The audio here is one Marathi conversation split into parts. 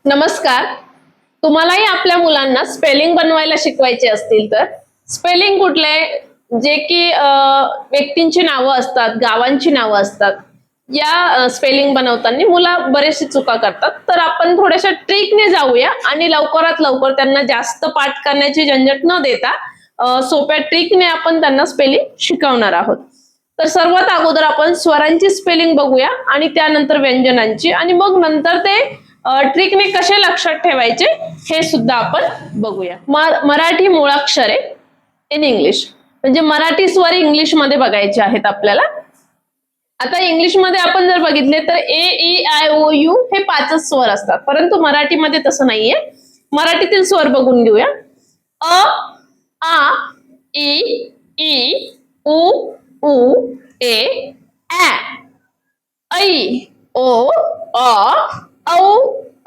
नमस्कार. तुम्हालाही आपल्या मुलांना स्पेलिंग बनवायला शिकवायचे असतील तर स्पेलिंग कुठले जे की व्यक्तींची नावं असतात, गावांची नावं असतात, या स्पेलिंग बनवताना मुलं बरेचशी चुका करतात. तर आपण थोड्याशा ट्रिकने जाऊया आणि लवकरात लवकर त्यांना जास्त पाठ करण्याची झंझट न देता सोप्या ट्रिकने आपण त्यांना स्पेलिंग शिकवणार आहोत. तर सर्वात अगोदर आपण स्वरांची स्पेलिंग बघूया आणि त्यानंतर व्यंजनांची, आणि मग नंतर ते ट्रिकने कसे लक्षात ठेवायचे हे सुद्धा आपण बघूया. मराठी मुळाक्षरे इन इंग्लिश, म्हणजे मराठी स्वर इंग्लिश मध्ये बघायचे आहेत आपल्याला. आता इंग्लिश मध्ये आपण जर बघितले तर A, E, I, O, U हे 5च स्वर असतात, परंतु मराठीमध्ये तसं नाहीये. मराठीतील स्वर बघून घेऊया. अ, आ, इ, ई, उ, ऊ, ए, ऍ, ऐ, ओ, अ, औ,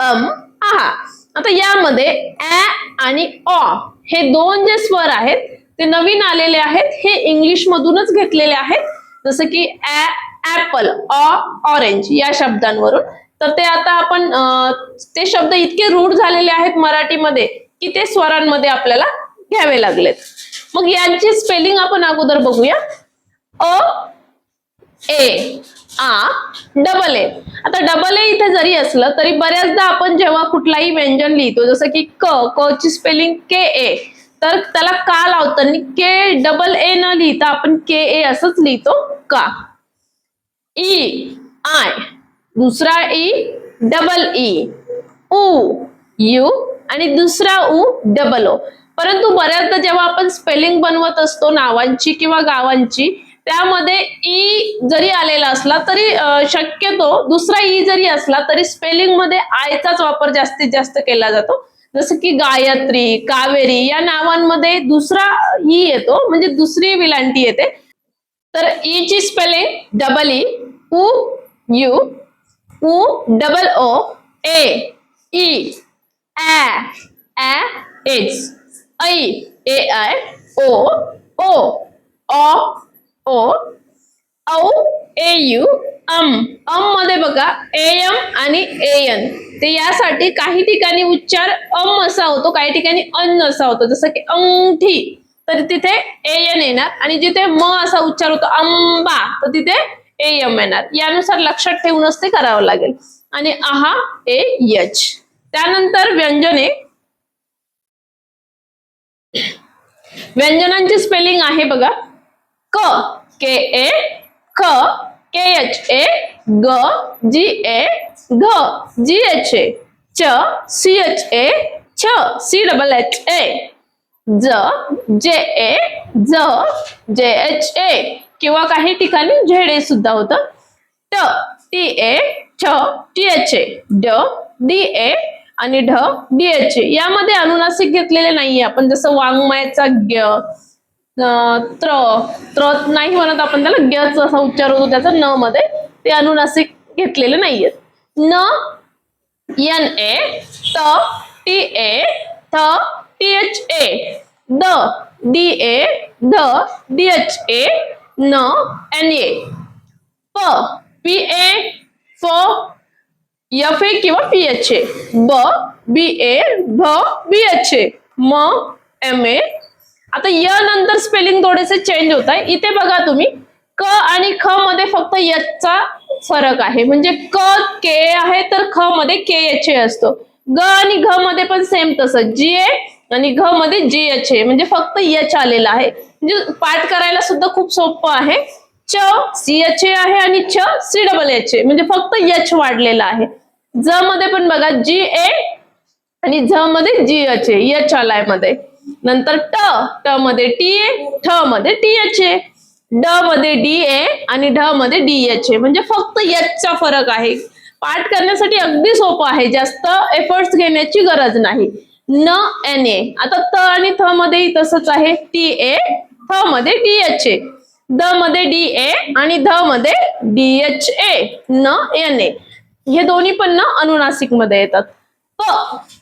आहा. आता यामध्ये ऍ आणि अ हे दोन जे स्वर आहेत ते नवीन आलेले आहेत, हे इंग्लिश मधूनच घेतलेले आहेत. जसं की ऍपल, ऑरेंज या शब्दांवरून. तर ते आता आपण ते शब्द इतके रूढ झालेले आहेत मराठीमध्ये की ते स्वरांमध्ये आपल्याला घ्यावे लागलेत. मग यांची स्पेलिंग आपण अगोदर बघूया. अ, ए, आ, डबल ए. आता डबल ए इथे जरी असलं तरी बऱ्याचदा आपण जेव्हा कुठलाही व्यंजन लिहितो, जसं की क ची स्पेलिंग के ए, तर त्याला का लावताना के डबल ए न लिहिता आपण के ए असंच लिहितो का. ई, आय, दुसरा ई डबल ई, उ, यू आणि दुसरा उ डबल ओ. परंतु बऱ्याचदा जेव्हा आपण स्पेलिंग बनवत असतो नावांची किंवा गावांची, त्यामध्ये ई जरी आलेला असला तरी शक्यतो दुसरा ई जरी असला तरी स्पेलिंग मध्ये आयचाच वापर जास्तीत जास्त केला जातो. जसं की गायत्री, कावेरी या नावांमध्ये दुसरा ई येतो, म्हणजे दुसरी विलांटी येते. तर ई ची स्पेलिंग डबल ई, उ, यू, उ डबल ओ, ए, ई, ऍ, एच, ऐ, ए आय, ओ, ओ, ओ, औ, ए यू, मध्ये बघा एम आणि एन. ते यासाठी काही ठिकाणी उच्चार असा होतो, काही ठिकाणी अन असा होतो. जसं की अंगठी, तर तिथे एन येणार, आणि जिथे म असा उच्चार होतो अंबा, तर तिथे एम येणार. यानुसार लक्षात ठेवूनच ते करावं लागेल. आणि आहा, ए एच. त्यानंतर व्यंजने. व्यंजनांची स्पेलिंग आहे बघा. क, के ए, ख, के एच ए, ग, जी ए, घ, जी एच ए, च, सी एच ए, छ, सी डबल एच ए, ज, जे ए, ज, जे एच ए, किंवा काही ठिकाणी झेड ए सुद्धा होतं. ट, टी ए, छ, टी एच ए, ड, डी ए आणि ढ, डी एच ए. यामध्ये अनुनासिक घेतलेले नाहीये आपण, जसं वाङ्मयाचा ग्य, त्र, त्र नाही म्हणत आपण त्याला, ग्यच असा उच्चार होतो त्याचा न मध्ये, ते अनुनासिक घेतलेले नाहीयेत. न, एन ए, त, टी ए, थ, T H A, the, D A, ध, डी एच ए, न, एन ए. प, पी ए, फ, एफ ए किंवा पी एच ए, ब, बी ए, भ, बी एच ए, म, एम ए. आता य नंतर स्पेलिंग थोडेसे चेंज होत आहे. इथे बघा तुम्ही, क आणि ख मध्ये फक्त यचा फरक आहे, म्हणजे क के आहे तर ख मध्ये के एच ए असतो. ग आणि घ मध्ये पण सेम तसं, जी ए आणि घ मध्ये जी एच ए, म्हणजे फक्त यच आलेला आहे. म्हणजे पाठ करायला सुद्धा खूप सोपं आहे. च सी एच ए आहे आणि छ सी डबल एच ए, म्हणजे फक्त यच वाढलेला आहे. ज मध्ये पण बघा जी ए आणि झ मध्ये जी एच ए, यच आलाय मध्ये. नंतर ट मध्ये टी ए, ठ मध्ये टी एच ए, ड मध्ये डी ए आणि ढ मध्ये डी एच ए, म्हणजे फक्त यचचा फरक आहे. पाठ करण्यासाठी अगदी सोपं आहे, जास्त एफर्ट्स घेण्याची गरज नाही. न, एन ए. आता त आणि थ मध्ये तसंच आहे, टी ए, थ मध्ये टी एच ए, द मध्ये डी ए आणि ध मध्ये डी एच ए, न, एन ए. हे दोन्ही पण न अनुनासिक मध्ये येतात. प,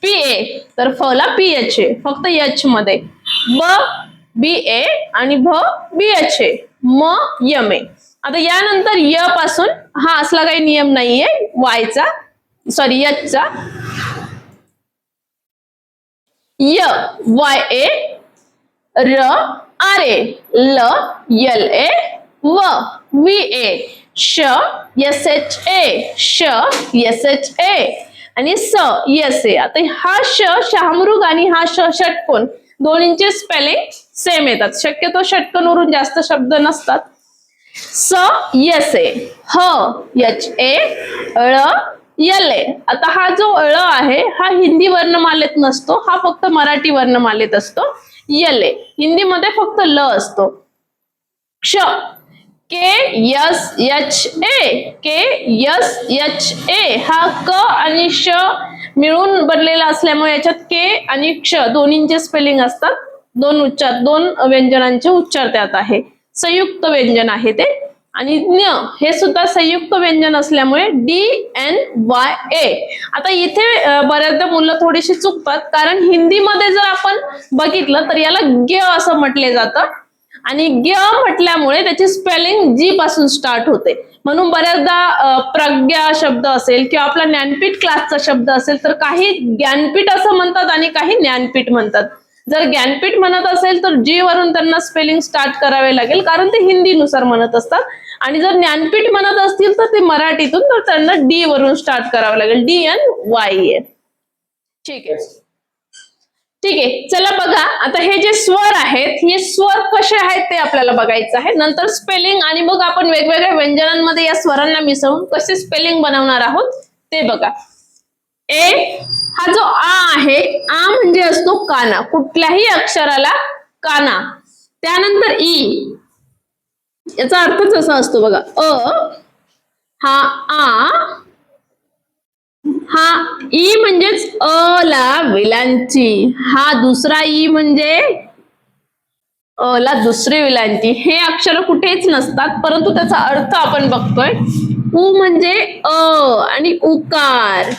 पी ए, तर फ ला पी एच ए, फक्त एच मध्ये. ब, बी ए आणि भ, बी एच ए, म, यम ए. आता यानंतर य पासून हा असला काही नियम नाहीये वायचा, सॉरी यचचा. य वाय ए, र आर ए, ल यल ए, व वी ए, श एस एच ए, श एस एच ए आणि स एस ए. आता हा श शहामृग आणि हा श षटकोन दोन्हींचे स्पेलिंग सेम येतात. शक्यतो षटकोनवरून जास्त शब्द नसतात. स एस ए, ह एच ए, ळ यल ए. आता हा जो ळ आहे हा हिंदी वर्णमालेत नसतो, हा फक्त मराठी वर्णमालेत असतो. यल ए हिंदीमध्ये फक्त ल असतो. क्ष K S H A, K S H A हा क आणि श मिळून बनलेला असल्यामुळे याच्यात के आणि क्ष दोन्हींचे स्पेलिंग असतात. दोन व्यंजनांचे उच्चार त्यात आहे. संयुक्त व्यंजन आहे ते. आणि न्य हे सुद्धा संयुक्त व्यंजन असल्यामुळे डी एन वाय ए. आता इथे बऱ्याचदा मुलं थोडीशी चुकतात, कारण हिंदीमध्ये जर आपण बघितलं तर याला ग्य असं म्हटले जातं आणि ग्य म्हटल्यामुळे त्याची स्पेलिंग जी पासून स्टार्ट होते. म्हणून बऱ्याचदा प्रज्ञा शब्द असेल किंवा आपला ज्ञानपीठ क्लासचा शब्द असेल तर काही ज्ञानपीठ असं म्हणतात आणि काही ज्ञानपीठ म्हणतात. जर ज्ञानपीठ म्हणत असेल तर जी वरून त्यांना स्पेलिंग स्टार्ट करावे लागेल, कारण ते हिंदीनुसार म्हणत असतात. आणि जर ज्ञानपीठ म्हणत असतील तर ते मराठीतून, तर त्यांना डी वरून स्टार्ट करावं लागेल. डी एन वाय ए. ठीक आहे, ठीक आहे. चला बघा, आता हे जे स्वर आहेत, हे स्वर कसे आहेत ते आपल्याला बघायचं आहे. नंतर स्पेलिंग आणि मग आपण वेगवेगळ्या व्यंजनांमध्ये या स्वरांना मिसळून कसे स्पेलिंग बनवणार आहोत ते बघा. ए हा जो आ आहे, आ म्हणजे असतो काना, कुठल्याही अक्षराला काना. त्यानंतर ई, याचा अर्थच असा असतो बघा. अ हा आ, हा ई म्हणजेच अ ला विलांटी, हा दुसरा ई म्हणजे अ ला दुसरी विलांटी. हे अक्षर कुठेच नसतात, परंतु त्याचा अर्थ आपण बघतोय. उ म्हणजे अ आणि उकार,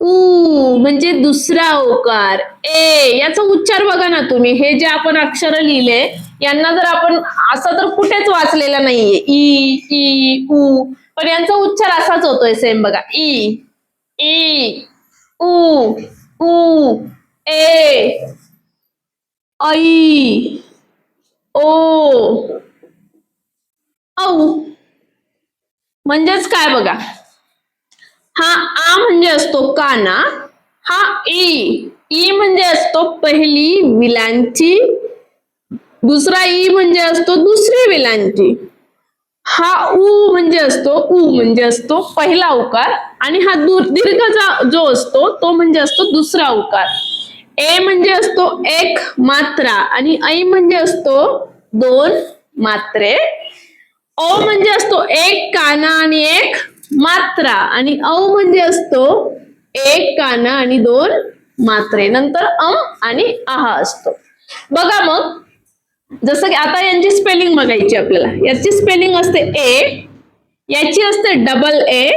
उ म्हणजे दुसरा उकार. ए याचा उच्चार बघा ना तुम्ही. हे जे आपण अक्षर लिहिले यांना जर आपण असं तर कुठेच वाचलेला नाहीये, ई ई उ, पण यांचा उच्चार असाच होतोय सेम बघा. ई ई उ उ, ए ऐ ओ औ. म्हणजेच काय बघा, हा आ म्हणजे असतो काना, हा ई ई म्हणजे असतो पहिली विलांटी, दुसरा ई म्हणजे असतो दुसरी विलांटी, हा उ म्हणजे असतो पहिला उकार आणि हा दीर्घ जो असतो तो म्हणजे असतो दुसरा उकार. ए म्हणजे असतो एक मात्रा आणि ऐ म्हणजे असतो दोन मात्रे. ओ म्हणजे असतो एक काना आणि एक मात्रा आणि औ म्हणजे असतो एक काना आणि दोन मात्रे. नंतर आणि आहा असतो. बघा मग, जसं की आता यांची स्पेलिंग बघायची आपल्याला. याची स्पेलिंग असते ए, याची असते डबल ए.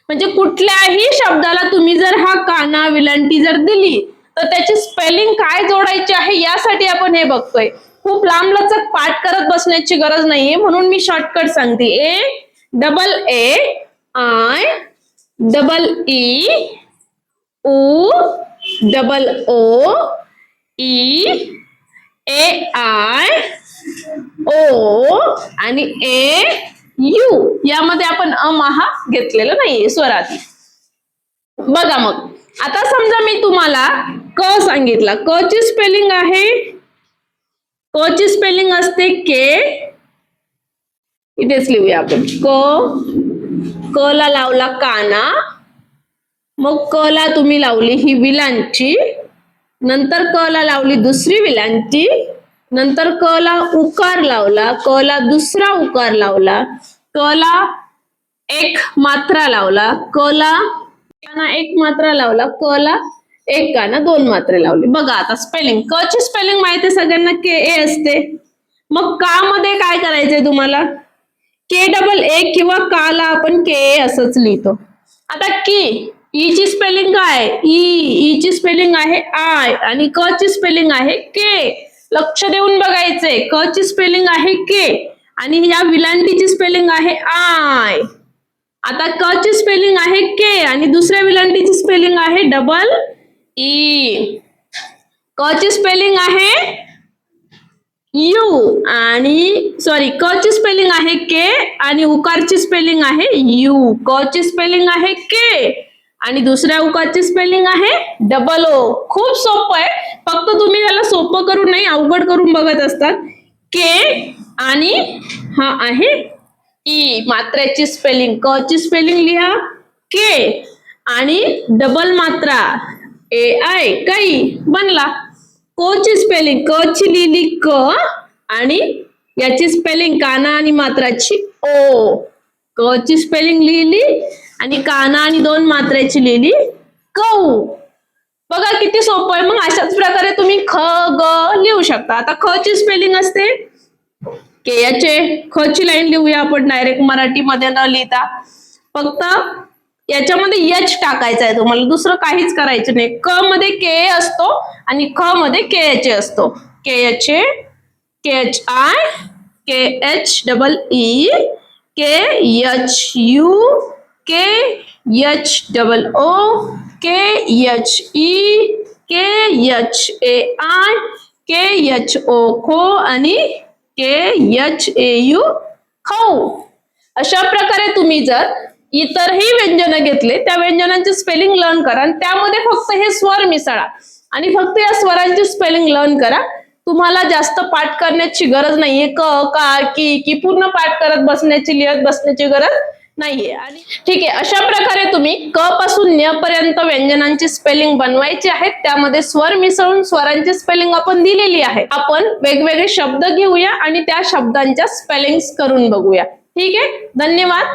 म्हणजे कुठल्याही शब्दाला तुम्ही जर हा काना विलांटी जर दिली तर त्याची स्पेलिंग काय जोडायची आहे यासाठी आपण हे बघतोय. खूप लांब लचक पाठ करत बसण्याची गरज नाहीये, म्हणून मी शॉर्टकट सांगते. A double A, I double E, U double O, E A I O आणि ए यू. यामध्ये आपण आहा घेतलेलं नाहीये स्वरात. बघा मग, आता समजा मी तुम्हाला क सांगितला. क ची स्पेलिंग आहे, क ची स्पेलिंग असते के. इथेच लिहूया आपण. क ला लावला काना, मग क ला तुम्ही लावली ही विलांटी, नंतर क ला लावली दुसरी विलांटी, नंतर क ला उकार लावला, क ला दुसरा उकार लावला, क ला एक मात्रा लावला, क ला एक मात्रा लावला, क ला एक काना दोन मात्रे लावली. बघा आता स्पेलिंग. क ची स्पेलिंग माहिती आहे सगळ्यांना, के ए असते. मग का मध्ये काय करायचंय तुम्हाला, के डबल ए किंवा का ला आपण के ए असंच लिहितो. आता की ई ची स्पेलिंग काय, ई ची स्पेलिंग आहे आय आणि क ची स्पेलिंग आहे के. लक्ष देऊन बघायचंय. क ची स्पेलिंग आहे के आणि या विलांटीची स्पेलिंग आहे आय. आता क ची स्पेलिंग आहे के आणि दुसऱ्या विलांटीची स्पेलिंग आहे डबल ई. क ची स्पेलिंग आहे यू आणि सॉरी क ची स्पेलिंग आहे के आणि उकारची स्पेलिंग आहे यू. क ची स्पेलिंग आहे के आणि दुसऱ्या उकारची स्पेलिंग आहे डबल ओ. खूप सोपं आहे, फक्त तुम्ही त्याला सोपं करून नाही अवघड करून बघत असतात. के आणि हा आहे ई. मात्रेची स्पेलिंग क ची स्पेलिंग लिहा के आणि डबल मात्रा ए आय कै बनला. को ची स्पेलिंग क ची लिहिली क आणि याची स्पेलिंग काना आणि मात्राची ओ. क ची स्पेलिंग लिहिली आणि काना आणि दोन मात्रेची लिहिली कौ. बघा किती सोपं आहे. मग अशाच प्रकारे तुम्ही ख ग लिहू शकता. आता ख ची स्पेलिंग असते के याचे ख ची लाईन लिहूया आपण डायरेक्ट मराठीमध्ये न लिहिता. फक्त याच्यामध्ये यच टाकायचं आहे तुम्हाला, दुसरं काहीच करायचं नाही. क मध्ये के असतो आणि ख मध्ये के एच असतो. K H K H I K H double E K H U K H double O K H E K H A I K H O खो आणि के एच ए यू खाऊ. अशा प्रकारे तुम्ही जर इतरही व्यंजन घेतले त्या व्यंजनांचे स्पेलिंग लर्न करा आणि त्यामध्ये फक्त हे स्वर मिसळा आणि फक्त या स्वरांची स्पेलिंग लर्न करा. तुम्हाला जास्त पाठ करण्याची गरज नाहीये. क का की पूर्ण पाठ करत बसण्याची लिहत बसण्याची गरज नाहीये. आणि ठीक आहे, अशा प्रकारे तुम्ही क पासून न्य पर्यंत व्यंजनांची स्पेलिंग बनवायची आहेत. त्यामध्ये स्वर मिसळून स्वरांची स्पेलिंग आपण दिलेली आहे. आपण वेगवेगळे शब्द घेऊया आणि त्या शब्दांच्या स्पेलिंग्स करून बघूया. ठीक आहे, धन्यवाद.